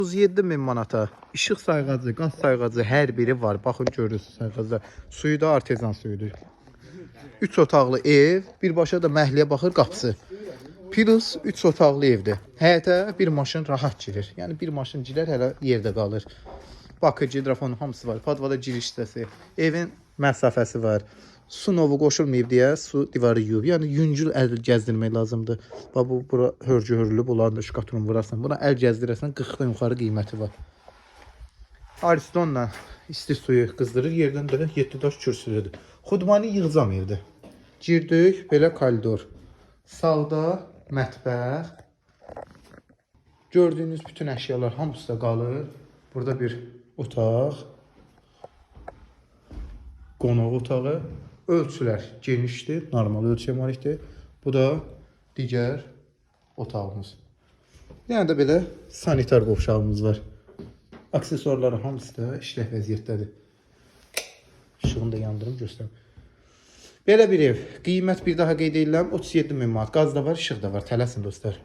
37 min manata işıq sayğacı, qaz sayğacı hər biri var. Baxın görürsünüz sayğacda. Suyu da artezan suyudur. 3 otaqlı ev, birbaşa da məhliyə baxır qapısı. Plus 3 otaqlı evdir. Həyətə bir maşın rahat girir. Yəni bir maşın girər, hələ yerdə qalır. Bakı, hidrofonu hamısı var. Padvada giriş hissəsi, evin məsafəsi var. Su novu qoşulmayıb deyə su divarı yuyub. Yəni yüngül əl gəzdirmək lazımdır. Bax bu bura hörgü hörülüb, onların da şkatunu vurasan. Buna əl gəzdirəsən 40-dan yuxarı qiyməti var. Aristonla isti suyu qızdırır, yerdən belə 7 daş kürsülüdür. Xudmani yığcam evdir. Girdik, belə koridor. Sağda mətbəx. Gördüyünüz bütün əşyalar hamısı da qalır. Burada bir otaq. Qonaq otağı. Ölçülər genişdir, normal ölçüyə malikdir. Bu da digər otağımız. Yəni də belə sanitar qovşağımız var. Aksesuarların hamısı da işlək vəziyyətdədir. İşığını da yandırım göstərim. Belə bir ev. Qiymət bir daha qeyd edirəm 37 min manat. Qaz da var, işıq da var. Tələsin dostlar.